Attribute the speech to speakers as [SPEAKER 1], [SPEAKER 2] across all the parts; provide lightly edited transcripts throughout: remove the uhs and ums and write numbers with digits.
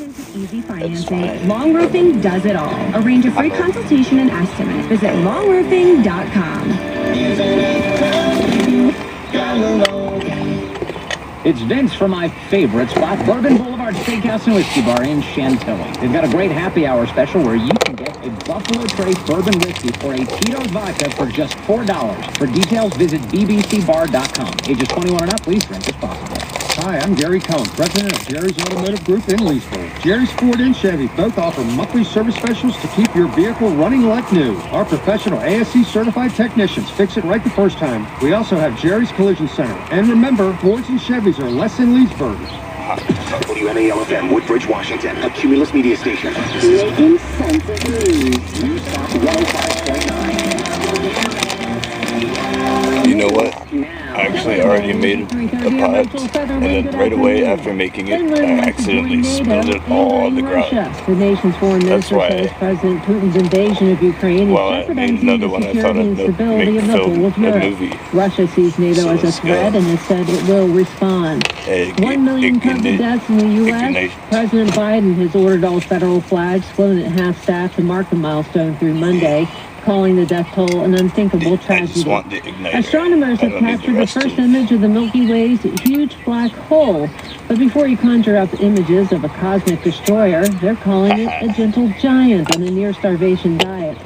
[SPEAKER 1] Easy financing. Long Roofing does it all. Arrange a free consultation and estimate. Visit longroofing.com.
[SPEAKER 2] It's Vince from my favorite spot, Bourbon Boulevard Steakhouse and Whiskey Bar in Chantilly. They've got a great happy hour special where you can get a Buffalo Trace Bourbon Whiskey or a Tito's Vodka for just $4. For details, visit bbcbar.com. Ages 21 and up, please drink responsibly.
[SPEAKER 3] Hi, I'm Gary Cohn, president of Jerry's Automotive Group in Leesburg. Jerry's Ford and Chevy both offer monthly service specials to keep your vehicle running like new. Our professional ASC certified technicians fix it right the first time. We also have Jerry's Collision Center. And remember, Fords and Chevys are less than Leesburg.
[SPEAKER 4] WMAL-FM, Woodbridge, Washington, a Cumulus media station.
[SPEAKER 5] Making sense of news. News Talk 105.9.
[SPEAKER 6] You know what? I actually already made a pot, and then right away after making it, I accidentally spilled it all on the ground.
[SPEAKER 1] The nation's foreign minister says President Putin's invasion of Ukraine is jeopardizing the security and stability of the whole of Europe. Russia sees NATO as a threat and has said it will respond. 1 million COVID deaths in the U.S. President Biden has ordered all federal flags flown at half-staff to mark the milestone through Monday, calling the death toll an unthinkable tragedy. Astronomers have captured the first image of the Milky Way's huge black hole. But before you conjure up images of a cosmic destroyer, they're calling it a gentle giant on a near-starvation diet.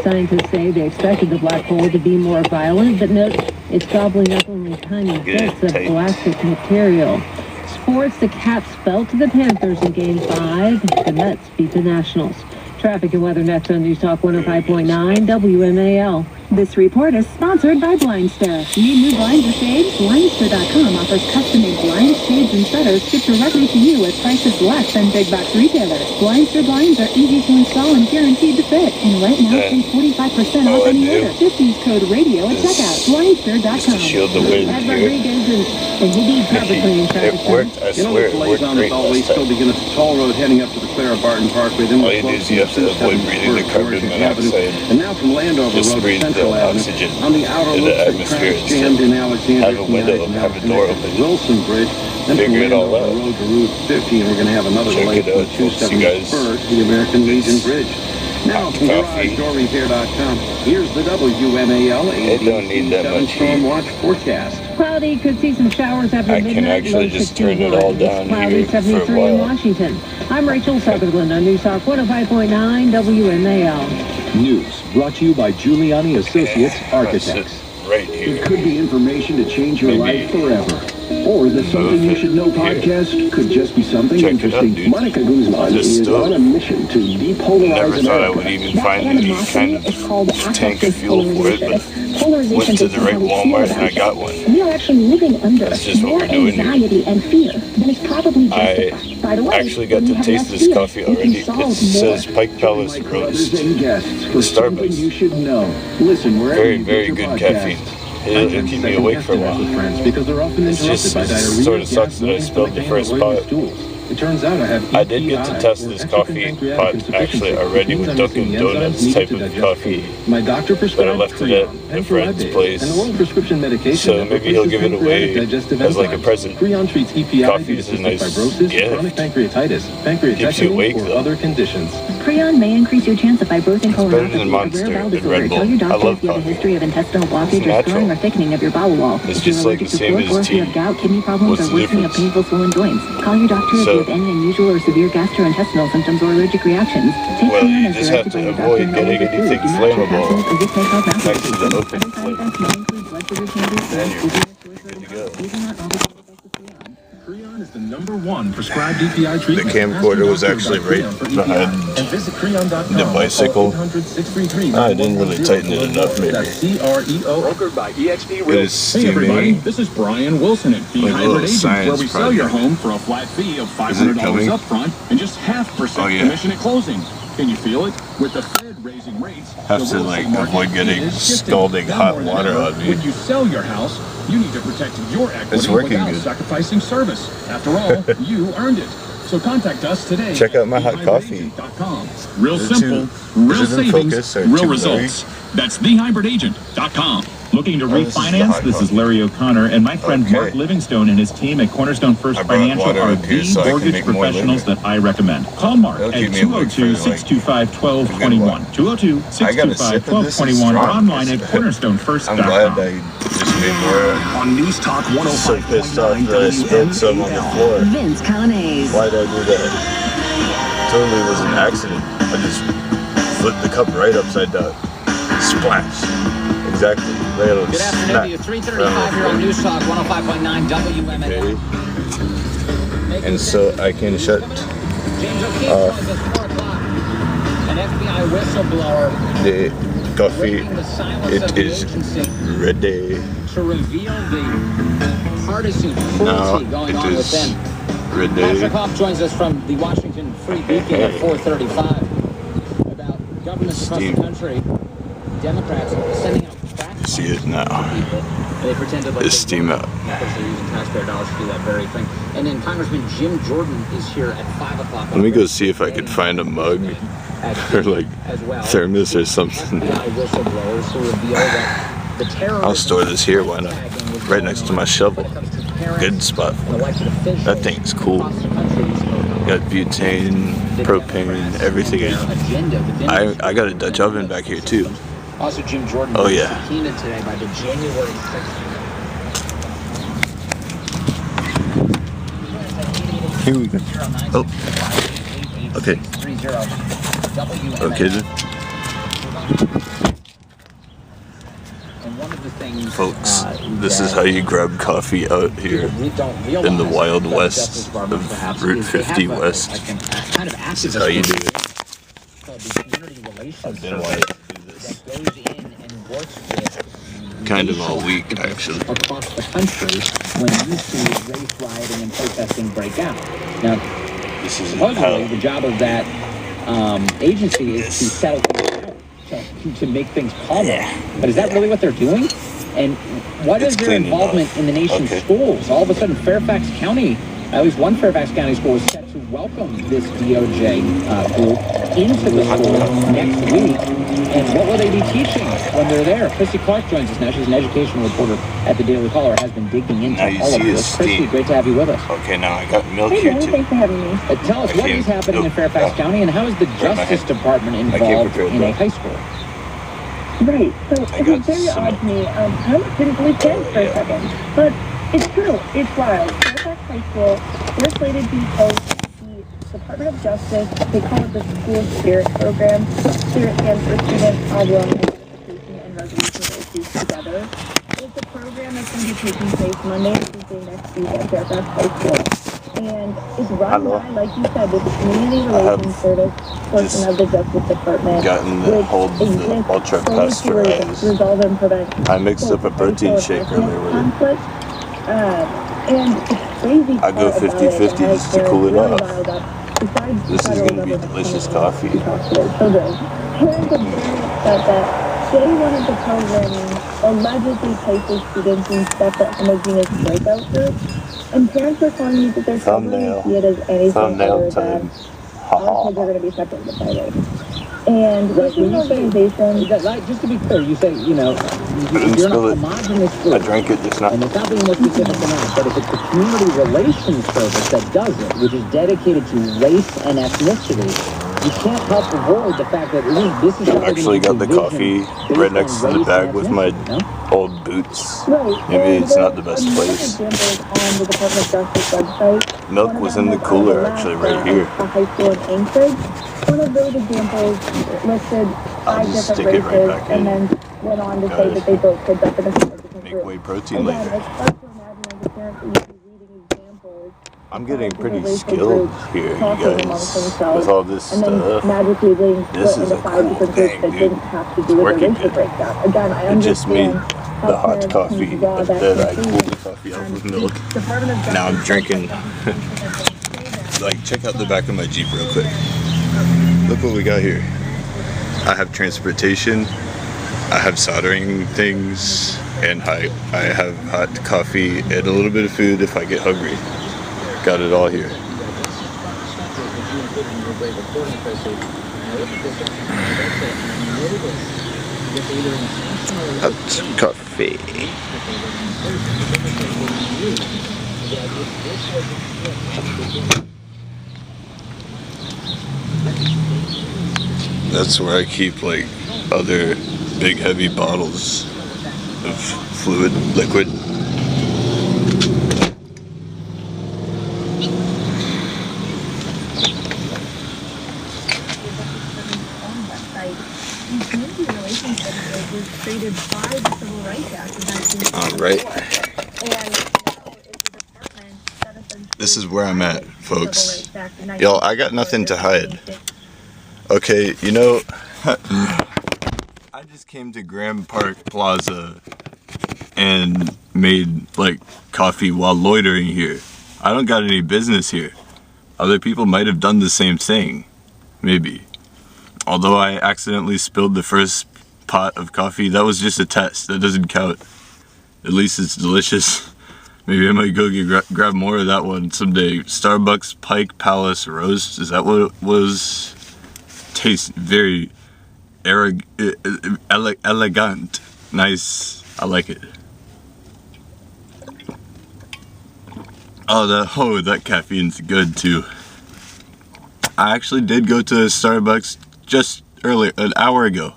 [SPEAKER 1] Scientists say they expected the black hole to be more violent, but note it's gobbling up only tiny bits of galactic material. Sports, the Caps fell to the Panthers in Game 5. The Mets beat the Nationals. Traffic and weather next on News Talk 105.9 WMAL. This report is sponsored by Blindster. Need new blinds or shades? Blindster.com offers custom-made blinds, shades, and shutters shipped directly to you at prices less than big box retailers. Blindster blinds are easy to install and guaranteed to fit. And right now, save 45% off any order. Just use code RADIO at checkout. Blindster.com.
[SPEAKER 6] Shield the wind
[SPEAKER 1] Ed Rodriguez and you need carpet cleaning traffic.
[SPEAKER 6] It worked, I swear, it worked great last time.
[SPEAKER 3] Still begin at the toll road heading up to the Clara Barton Parkway. Then
[SPEAKER 6] all you do is you have to avoid breathing the carbon monoxide.
[SPEAKER 3] And now from Landover
[SPEAKER 6] Just
[SPEAKER 3] Road
[SPEAKER 6] breathe
[SPEAKER 3] Central
[SPEAKER 6] the
[SPEAKER 3] Avenue,
[SPEAKER 6] oxygen
[SPEAKER 3] on the outer
[SPEAKER 6] in the
[SPEAKER 3] loop,
[SPEAKER 6] atmosphere
[SPEAKER 3] traffic jammed in Alexandria.
[SPEAKER 6] have a window, have a door open.
[SPEAKER 3] Wilson Bridge, then from
[SPEAKER 6] Figure it all
[SPEAKER 3] Landover
[SPEAKER 6] out.
[SPEAKER 3] Road to Route 50, and we're going to have another
[SPEAKER 6] Check
[SPEAKER 3] delay
[SPEAKER 6] it
[SPEAKER 3] from
[SPEAKER 6] out,
[SPEAKER 3] the
[SPEAKER 6] folks. You
[SPEAKER 3] 270
[SPEAKER 6] guys-
[SPEAKER 3] spur to the American Legion Bridge. Now from
[SPEAKER 6] Coffee.
[SPEAKER 3] GarageDoorRepair.com, here's the WMAL
[SPEAKER 6] It don't need that much
[SPEAKER 3] storm
[SPEAKER 6] heat.
[SPEAKER 3] watch forecast.
[SPEAKER 1] Cloudy, could see some showers after
[SPEAKER 6] I
[SPEAKER 1] midnight.
[SPEAKER 6] can actually
[SPEAKER 1] low
[SPEAKER 6] just turn it all
[SPEAKER 1] 61.
[SPEAKER 6] down
[SPEAKER 1] It's cloudy,
[SPEAKER 6] here for a
[SPEAKER 1] 73 in
[SPEAKER 6] while.
[SPEAKER 1] Washington. I'm Rachel Sutherland on News Talk 105.9 WMAL.
[SPEAKER 7] News brought to you by Giuliani Associates Architects.
[SPEAKER 6] Right here.
[SPEAKER 7] It could be information to change your life forever. Or the Something You Should Know podcast could just be something
[SPEAKER 6] Check it out,
[SPEAKER 7] interesting.
[SPEAKER 6] dude.
[SPEAKER 7] Monica Guzman
[SPEAKER 6] Just
[SPEAKER 7] is
[SPEAKER 6] still
[SPEAKER 7] on a mission to depolarize
[SPEAKER 6] Never thought I would
[SPEAKER 7] America.
[SPEAKER 6] even find any kind of tank of fuel for it, but went to the right Walmart and I got one.
[SPEAKER 5] We are actually living under
[SPEAKER 6] That's just what
[SPEAKER 5] more
[SPEAKER 6] we're doing here.
[SPEAKER 5] anxiety and fear than is probably justified. By the way,
[SPEAKER 6] Actually got
[SPEAKER 5] when you
[SPEAKER 6] to
[SPEAKER 5] have
[SPEAKER 6] taste
[SPEAKER 5] less
[SPEAKER 6] this
[SPEAKER 5] fear,
[SPEAKER 6] coffee
[SPEAKER 5] you can
[SPEAKER 6] already. It
[SPEAKER 5] solve
[SPEAKER 6] says
[SPEAKER 5] more.
[SPEAKER 6] Pike Palace
[SPEAKER 7] My brothers
[SPEAKER 6] Roast.
[SPEAKER 7] and guests for Something You Should Know. Listen wherever
[SPEAKER 6] Very,
[SPEAKER 7] you
[SPEAKER 6] very
[SPEAKER 7] get your
[SPEAKER 6] good
[SPEAKER 7] podcasts.
[SPEAKER 6] caffeine. It'll keep me awake for a while.
[SPEAKER 3] Because they're often
[SPEAKER 6] It's just
[SPEAKER 3] interrupted by diarrhea,
[SPEAKER 6] sort of sucks
[SPEAKER 3] gas,
[SPEAKER 6] that I
[SPEAKER 3] bloating,
[SPEAKER 6] spilled the first
[SPEAKER 3] stomach pain,
[SPEAKER 6] pot.
[SPEAKER 3] stools. It turns out I have
[SPEAKER 6] I did get to test this coffee pot actually already with Dunkin' Donuts type of coffee,
[SPEAKER 3] My doctor
[SPEAKER 6] but I
[SPEAKER 3] prescribed
[SPEAKER 6] left it
[SPEAKER 3] Creon
[SPEAKER 6] at a
[SPEAKER 3] and
[SPEAKER 6] friend's
[SPEAKER 3] Provide
[SPEAKER 6] place.
[SPEAKER 3] and the oral prescription medication
[SPEAKER 6] So
[SPEAKER 3] that
[SPEAKER 6] maybe he'll give it
[SPEAKER 3] replaces
[SPEAKER 6] away
[SPEAKER 3] pancreatic digestive
[SPEAKER 6] as like a
[SPEAKER 3] enzymes.
[SPEAKER 6] present.
[SPEAKER 3] Creon treats EPI,
[SPEAKER 6] Coffee is a
[SPEAKER 3] cystic
[SPEAKER 6] nice
[SPEAKER 3] fibrosis,
[SPEAKER 6] gift.
[SPEAKER 3] chronic pancreatitis,
[SPEAKER 6] Keeps you awake,
[SPEAKER 3] pancreatectomy, or
[SPEAKER 6] though.
[SPEAKER 3] other conditions.
[SPEAKER 5] Prion may increase your chance of fibrosis and
[SPEAKER 6] better than
[SPEAKER 5] colonoscopy, a
[SPEAKER 6] Monster
[SPEAKER 5] rare bowel
[SPEAKER 6] and
[SPEAKER 5] disorder.
[SPEAKER 6] Red Bull.
[SPEAKER 5] Tell your
[SPEAKER 6] I
[SPEAKER 5] doctor
[SPEAKER 6] love
[SPEAKER 5] if you have a
[SPEAKER 6] coffee.
[SPEAKER 5] history of intestinal blockage
[SPEAKER 6] It's
[SPEAKER 5] or
[SPEAKER 6] natural.
[SPEAKER 5] scarring or thickening of your bowel wall.
[SPEAKER 6] It's
[SPEAKER 5] If you're
[SPEAKER 6] just like
[SPEAKER 5] allergic
[SPEAKER 6] the
[SPEAKER 5] to
[SPEAKER 6] same
[SPEAKER 5] pork,
[SPEAKER 6] as
[SPEAKER 5] or if you
[SPEAKER 6] tea.
[SPEAKER 5] have gout, kidney problems,
[SPEAKER 6] What's
[SPEAKER 5] or
[SPEAKER 6] the
[SPEAKER 5] worsening of
[SPEAKER 6] difference?
[SPEAKER 5] painful swollen joints. Call your doctor if
[SPEAKER 6] So-
[SPEAKER 5] you have any unusual or severe gastrointestinal symptoms or allergic reactions. Take
[SPEAKER 6] Well,
[SPEAKER 5] Prion
[SPEAKER 6] you
[SPEAKER 5] as
[SPEAKER 6] just have
[SPEAKER 5] directed by
[SPEAKER 6] to
[SPEAKER 5] your doctor
[SPEAKER 6] avoid
[SPEAKER 5] and
[SPEAKER 6] getting
[SPEAKER 5] only the food.
[SPEAKER 6] anything
[SPEAKER 5] Do not check
[SPEAKER 6] flammable
[SPEAKER 5] capsules or get takeout mouth
[SPEAKER 6] next to the
[SPEAKER 5] Other
[SPEAKER 6] open
[SPEAKER 5] side
[SPEAKER 6] flame.
[SPEAKER 5] effects may include blood sugar changes,
[SPEAKER 6] Then you're
[SPEAKER 5] dizziness,
[SPEAKER 6] good to go.
[SPEAKER 5] These are not all the side effects of Prion.
[SPEAKER 7] Creon is the #1 prescribed EPI treatment.
[SPEAKER 6] The camcorder was actually right behind the bicycle. I didn't really tighten it enough, maybe.
[SPEAKER 7] That's CREO.
[SPEAKER 4] Brokered by EXP
[SPEAKER 6] It
[SPEAKER 4] Real
[SPEAKER 6] is
[SPEAKER 7] Hey everybody,
[SPEAKER 6] steamy.
[SPEAKER 7] this is Brian Wilson at The
[SPEAKER 6] Like a little
[SPEAKER 7] Hybrid Agent, where
[SPEAKER 6] science
[SPEAKER 7] we sell your
[SPEAKER 6] project.
[SPEAKER 7] home for a flat fee of
[SPEAKER 6] Is it
[SPEAKER 7] $500
[SPEAKER 6] coming?
[SPEAKER 7] up front and just 0.5%
[SPEAKER 6] Oh, yeah.
[SPEAKER 7] commission at closing. Can you feel it? With the Fed raising rates,
[SPEAKER 6] Have
[SPEAKER 7] the
[SPEAKER 6] to,
[SPEAKER 7] real
[SPEAKER 6] like,
[SPEAKER 7] estate market
[SPEAKER 6] avoid getting
[SPEAKER 7] is shifting.
[SPEAKER 6] scalding
[SPEAKER 7] Now
[SPEAKER 6] hot
[SPEAKER 7] more than
[SPEAKER 6] water
[SPEAKER 7] ever,
[SPEAKER 6] on me.
[SPEAKER 7] When you sell your house, you need to protect your equity
[SPEAKER 6] It's working
[SPEAKER 7] without
[SPEAKER 6] good.
[SPEAKER 7] sacrificing service. After all, you earned it. So contact us today.
[SPEAKER 6] Check out my
[SPEAKER 7] at
[SPEAKER 6] hot coffee.
[SPEAKER 7] thehybridagent.com. Real
[SPEAKER 6] Is it
[SPEAKER 7] simple,
[SPEAKER 6] too-
[SPEAKER 7] real
[SPEAKER 6] is it in
[SPEAKER 7] savings,
[SPEAKER 6] focus or
[SPEAKER 7] real
[SPEAKER 6] too
[SPEAKER 7] results. That's thehybridagent.com.
[SPEAKER 8] Looking to refinance? This is Larry O'Connor, and my friend Mark Livingstone and his team at Cornerstone First Financial are the mortgage professionals that I recommend. Call Mark at 202-625-1221. 202-625-1221 or online at cornerstonefirst.com.
[SPEAKER 6] I'm glad I just made more.
[SPEAKER 7] On News Talk 105.9
[SPEAKER 6] So pissed off that I spilled some on the floor.
[SPEAKER 5] Vince Callanese.
[SPEAKER 6] Why'd I do that? Totally was an accident. I just flipped the cup right upside down. Splash. Exactly.
[SPEAKER 2] Good afternoon to you. 3:35 here on News Talk 105.9 WMN.
[SPEAKER 6] Okay. And so I can shut
[SPEAKER 2] James O'Keefe joins us 4 o'clock. An FBI whistleblower
[SPEAKER 6] the coffee. It is ready.
[SPEAKER 2] to reveal the partisan cruelty going on within. Patrick Hoff joins us from the Washington Free Beacon at 4:35 about governments across the country. Democrats sending out facts.
[SPEAKER 6] See it now.
[SPEAKER 2] They pretended like
[SPEAKER 6] it's steam out.
[SPEAKER 2] They're using taxpayer dollars to do that very thing. And then Congressman Jim Jordan is here at 5 o'clock.
[SPEAKER 6] Let me go see if I could find a mug or like thermos or something. I'll store this here, why not? Right next to my shovel. Good spot. That thing's cool. Got butane, propane, everything. I got a Dutch oven back here too.
[SPEAKER 2] Also, Jim Jordan
[SPEAKER 6] was
[SPEAKER 2] subpoenaed today by the January 6th.
[SPEAKER 6] Here we go. Oh. Okay. Okay then. Folks, this is how you grab coffee out here in the Wild West of Route 50 West. This is how you do it. I've been wanting to do this kind of all week, actually.
[SPEAKER 2] Across the country when you see race rioting and protesting break out. Now,
[SPEAKER 6] this is
[SPEAKER 2] supposedly the job of that agency is to settle things out, to make things calmer. But is that really what they're doing? And what is their involvement in the nation's schools? All of a sudden, Fairfax County, at least one Fairfax County school, is set to welcome this DOJ group into the school next week. And what will they be teaching when they're there? Christy Clark joins us now. She's an education reporter at the Daily Caller, has been digging into all of this. Christy, great to have you with us.
[SPEAKER 6] Okay, now I got milk here too.
[SPEAKER 5] Thanks for having me.
[SPEAKER 2] Tell us what is happening in Fairfax County, and how is the Justice Department involved in a high school?
[SPEAKER 5] Right, so it was very odd to me. I almost didn't believe parents for a second. But it's true, it's wild. Fairfax High School, we're slated to host the Department of Justice, they call it the School Spirit Program. Spirit stands for Student Problem Identification and Resolution of Issues Together. It's a program that's going to be taking place Monday and Tuesday next week at Fairfax High School. And it's run by, like you said, the Community Relations Service portion of the Justice Department,
[SPEAKER 6] which exists ultra pasteurized.
[SPEAKER 5] To resolve and prevent
[SPEAKER 6] I mixed up a protein shake earlier with it.
[SPEAKER 5] And it's crazy.
[SPEAKER 6] I go 50-50 just to cool it off. This is going to be delicious coffee.
[SPEAKER 5] Parents are very upset that day one of the program allegedly places students in separate homogeneous breakout groups. And parents are telling me that they're struggling to see it as anything other than all kids are going to be separated by race. And this is an organization...
[SPEAKER 2] Just to be clear, you say, you're not homogenous group.
[SPEAKER 6] I drank it just now.
[SPEAKER 2] And it's not being more specific than that, but if it's the Community Relations Service that does it, which is dedicated to race and ethnicity, you can't help avoid the fact that this is...
[SPEAKER 6] I actually got the coffee right next to the bag with my old boots. Maybe it's not the best place.
[SPEAKER 5] On the Department of Justice website,
[SPEAKER 6] milk was in the cooler actually right here.
[SPEAKER 5] A high school in Anchorage. One of those examples listed 5 different races and then went on to say that they broke the definition of different
[SPEAKER 6] Make
[SPEAKER 5] groups.
[SPEAKER 6] whey protein later.
[SPEAKER 5] It's hard to imagine as a parent that you'd be reading examples.
[SPEAKER 6] I'm getting pretty skilled here, you guys, with all this stuff.
[SPEAKER 5] And then magically being
[SPEAKER 6] this
[SPEAKER 5] put
[SPEAKER 6] is
[SPEAKER 5] into
[SPEAKER 6] a
[SPEAKER 5] 5
[SPEAKER 6] cool
[SPEAKER 5] different
[SPEAKER 6] thing,
[SPEAKER 5] groups that
[SPEAKER 6] dude.
[SPEAKER 5] didn't have to do with a racial breakdown. Again, I
[SPEAKER 6] It just made
[SPEAKER 5] understand
[SPEAKER 6] the hot coffee that I cooled the coffee out with milk. Now I'm drinking. Like, check out the back of my Jeep real quick. Look what we got here. I have transportation, I have soldering things, and I have hot coffee and a little bit of food if I get hungry. Got it all here. Hot coffee. That's where I keep like other big heavy bottles of fluid, liquid. Alright. This is where I'm at, folks. Yo, I got nothing to hide. Okay, you know, I just came to Grand Park Plaza and made like coffee while loitering here. I don't got any business here. Other people might have done the same thing, maybe. Although I accidentally spilled the first pot of coffee, that was just a test. That doesn't count. At least it's delicious. Maybe I might go grab more of that one someday. Starbucks Pike Palace Roast. Is that what it was? Tastes very elegant. Nice. I like it. Oh, that caffeine's good too. I actually did go to Starbucks just earlier, an hour ago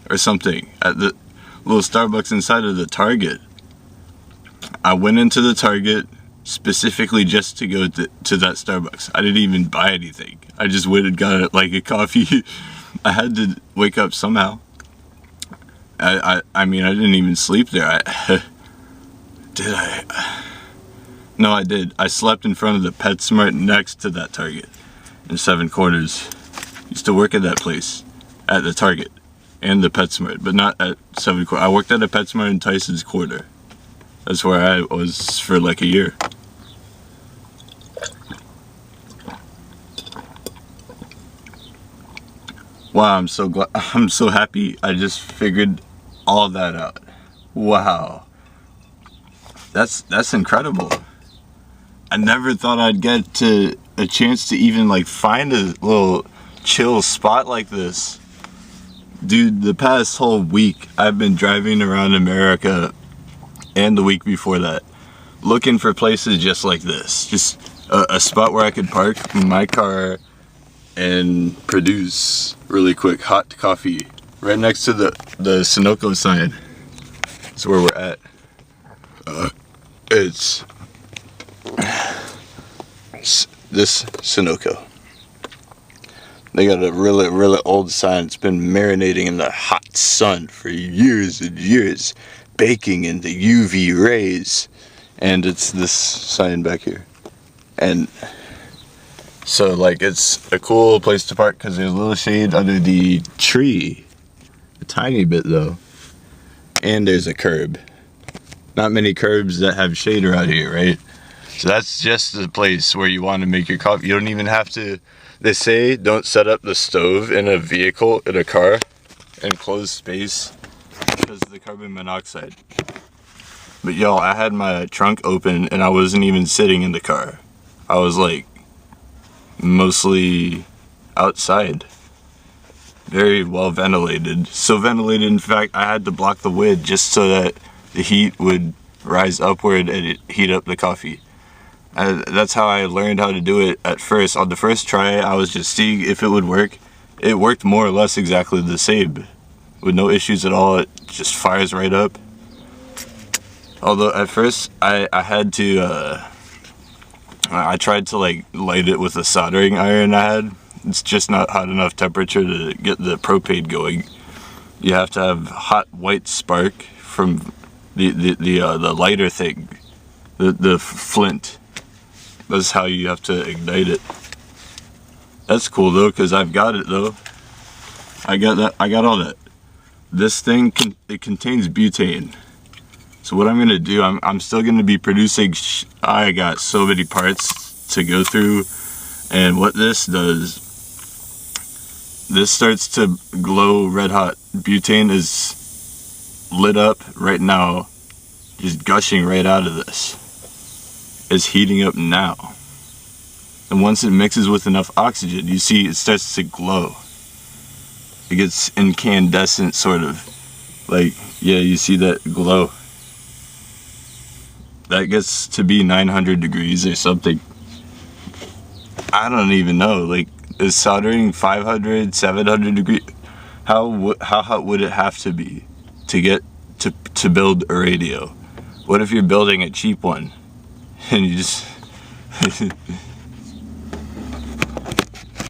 [SPEAKER 6] or something, at the little Starbucks inside of the Target. I went into the Target specifically just to go to that Starbucks. I didn't even buy anything. I just went and got like a coffee. I had to wake up somehow. I mean, I didn't even sleep there. Did I? No, I did. I slept in front of the PetSmart next to that Target in Seven Corners. Used to work at that place, at the Target and the PetSmart, but not at Seven Corners. I worked at a PetSmart in Tyson's Quarter. That's where I was for like a year. Wow, I'm so glad. I'm so happy I just figured all that out. Wow. That's incredible. I never thought I'd get to a chance to even like find a little chill spot like this. Dude, the past whole week I've been driving around America, and the week before that, looking for places just like this. Just a spot where I could park my car and produce really quick hot coffee right next to the Sunoco sign. That's where we're at. It's this Sunoco. They got a really old sign. It's been marinating in the hot sun for years and years, baking in the UV rays. And it's this sign back here. And so like it's a cool place to park because there's a little shade under the tree. A tiny bit though. And there's a curb. Not many curbs that have shade around here, right? So that's just the place where you want to make your coffee. You don't even have to, they say don't set up the stove in a vehicle, in a car, enclosed space because of the carbon monoxide. But y'all, I had my trunk open and I wasn't even sitting in the car. I was like mostly outside. Very well ventilated. So ventilated, in fact, I had to block the wind just so that the heat would rise upward and heat up the coffee. That's how I learned how to do it at first. On the first try, I was just seeing if it would work. It worked more or less exactly the same, with no issues at all. It just fires right up. Although at first I had to I tried to like light it with a soldering iron I had. It's just not hot enough temperature to get the propane going. You have to have hot white spark from the lighter thing, the flint. That's how you have to ignite it. That's cool though, because I've got it though. I got that. I got all that. This thing it contains butane. So what I'm gonna do, I'm still gonna be producing. I got so many parts to go through, and what this does, this starts to glow red hot. Butane is lit up right now, just gushing right out of this. It's heating up now. And once it mixes with enough oxygen, you see it starts to glow. It gets incandescent, sort of. Like, yeah, you see that glow. That gets to be 900 degrees or something. I don't even know. Like, is soldering 500, 700 degrees? How hot would it have to be to get to build a radio? What if you're building a cheap one and you just